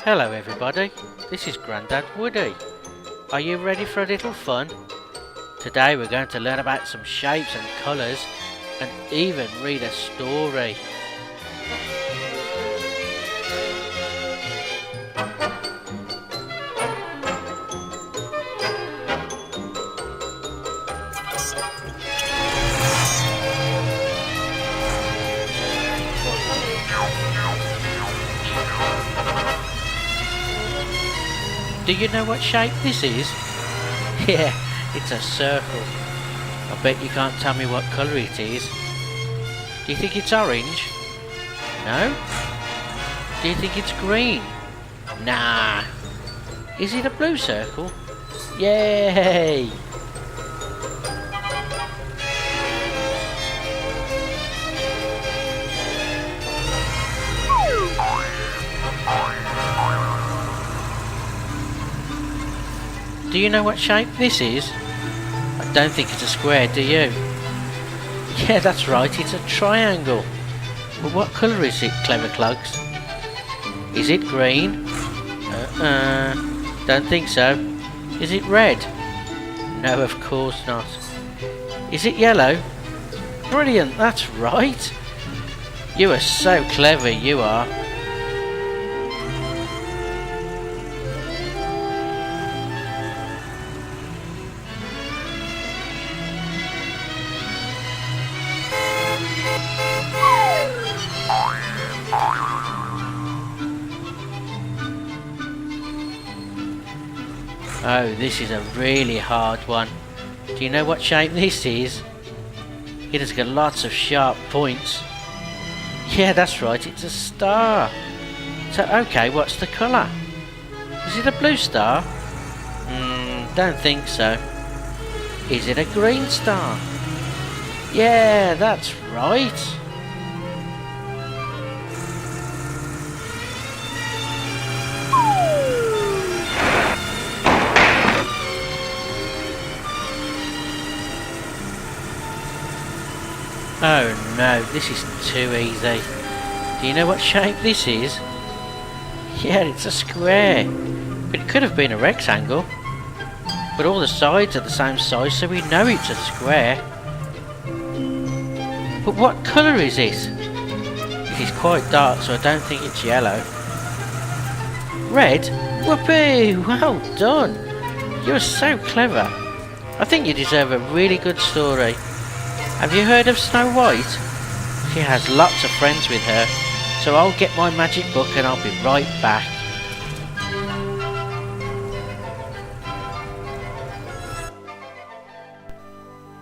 Hello everybody, this is Grandad Woody. Are you ready for a little fun? Today we're going to learn about some shapes and colours and even read a story. Do you know what shape this is? Yeah, it's a circle. I bet you can't tell me what colour it is. Do you think it's orange? No? Do you think it's green? Nah. Is it a blue circle? Yay! Do you know what shape this is? I don't think it's a square, do you? Yeah, that's right, it's a triangle. But what colour is it, clever clugs? Is it green? Don't think so. Is it red? No, of course not. Is it yellow? Brilliant, that's right. You are so clever, you are. Oh, this is a really hard one. Do you know what shape this is? It has got lots of sharp points. Yeah, that's right, it's a star. So, okay, what's the colour? Is it a blue star? Don't think so. Is it a green star? Yeah, that's right. Oh no, this is too easy. Do you know what shape this is? Yeah, it's a square. But it could have been a rectangle. But all the sides are the same size, so we know it's a square. But what colour is it? It is quite dark, so I don't think it's yellow. Red? Whoopee! Well done! You're so clever. I think you deserve a really good story. Have you heard of Snow White? She has lots of friends with her, so I'll get my magic book and I'll be right back.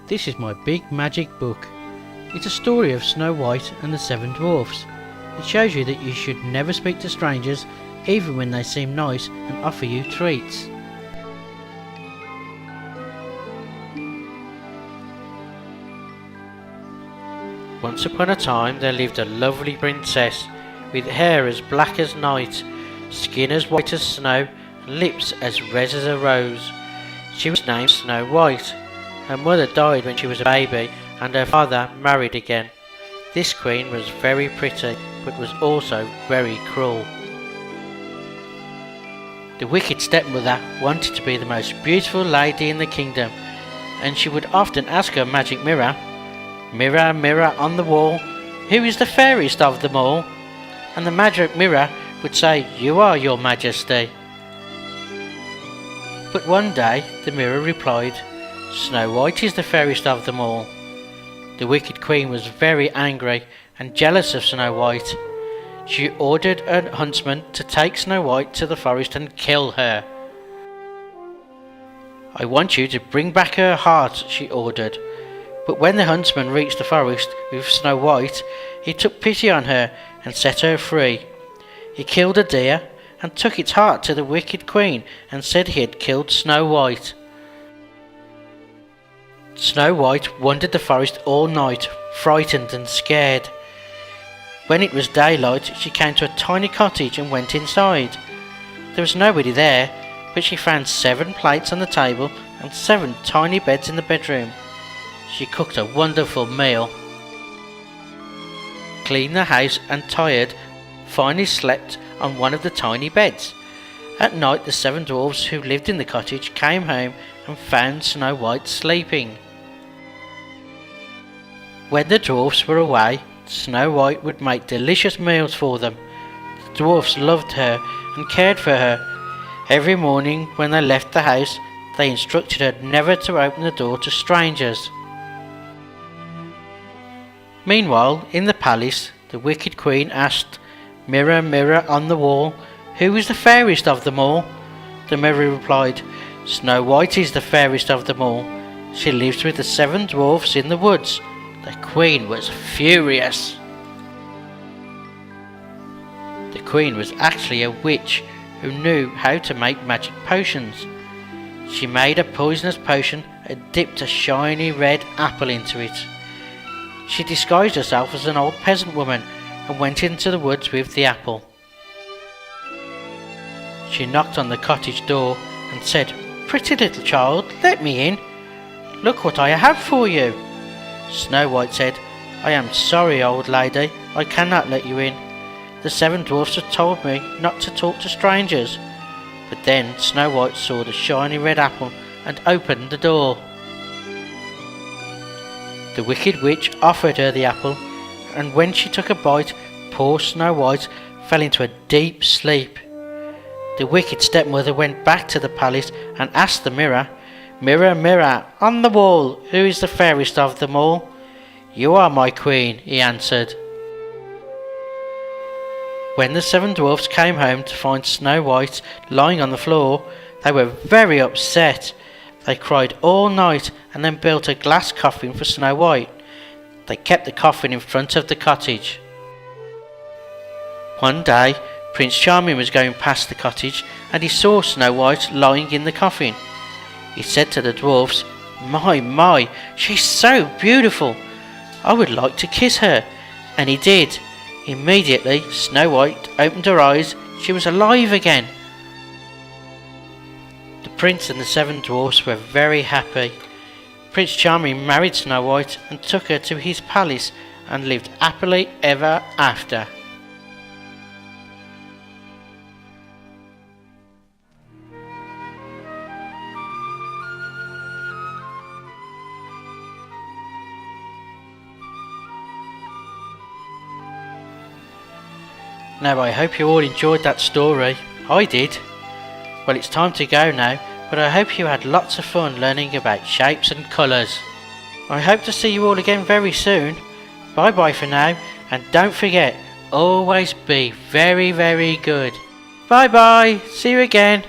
This is my big magic book. It's a story of Snow White and the 7 Dwarfs. It shows you that you should never speak to strangers, even when they seem nice and offer you treats. Once upon a time there lived a lovely princess with hair as black as night, skin as white as snow, and lips as red as a rose. She was named Snow White. Her mother died when she was a baby and her father married again. This queen was very pretty but was also very cruel. The wicked stepmother wanted to be the most beautiful lady in the kingdom, and she would often ask her magic mirror, "Mirror, mirror on the wall, who is the fairest of them all?" And the magic mirror would say, "You are, your majesty." But one day the mirror replied, "Snow White is the fairest of them all." The wicked queen was very angry and jealous of Snow White. She ordered a huntsman to take Snow White to the forest and kill her. "I want you to bring back her heart," she ordered. But when the huntsman reached the forest with Snow White, he took pity on her and set her free. He killed a deer and took its heart to the wicked queen and said he had killed Snow White. Snow White wandered the forest all night, frightened and scared. When it was daylight, she came to a tiny cottage and went inside. There was nobody there, but she found 7 plates on the table and 7 tiny beds in the bedroom. She cooked a wonderful meal, cleaned the house and tired, finally slept on one of the tiny beds. At night the 7 dwarfs who lived in the cottage came home and found Snow White sleeping. When the dwarfs were away, Snow White would make delicious meals for them. The dwarfs loved her and cared for her. Every morning when they left the house, they instructed her never to open the door to strangers. Meanwhile, in the palace, the wicked queen asked, "Mirror, mirror on the wall, who is the fairest of them all?" The mirror replied, "Snow White is the fairest of them all. She lives with the 7 dwarfs in the woods." The queen was furious. The queen was actually a witch who knew how to make magic potions. She made a poisonous potion and dipped a shiny red apple into it. She disguised herself as an old peasant woman and went into the woods with the apple. She knocked on the cottage door and said, "Pretty little child, let me in. Look what I have for you." Snow White said, "I am sorry, old lady, I cannot let you in. The 7 dwarfs have told me not to talk to strangers." But then Snow White saw the shiny red apple and opened the door. The wicked witch offered her the apple, and when she took a bite, poor Snow White fell into a deep sleep. The wicked stepmother went back to the palace and asked the mirror, "Mirror, mirror on the wall, who is the fairest of them all?" "You are my queen," he answered. When the 7 dwarfs came home to find Snow White lying on the floor, they were very upset. They cried all night and then built a glass coffin for Snow White. They kept the coffin in front of the cottage. One day, Prince Charming was going past the cottage and he saw Snow White lying in the coffin. He said to the dwarfs, My, she's so beautiful. I would like to kiss her." And he did. Immediately, Snow White opened her eyes. She was alive again. The prince and the 7 dwarfs were very happy. Prince Charming married Snow White and took her to his palace and lived happily ever after. Now I hope you all enjoyed that story. I did. Well, it's time to go now, but I hope you had lots of fun learning about shapes and colours. I hope to see you all again very soon. Bye bye for now, and don't forget, always be very, very good. Bye bye, see you again.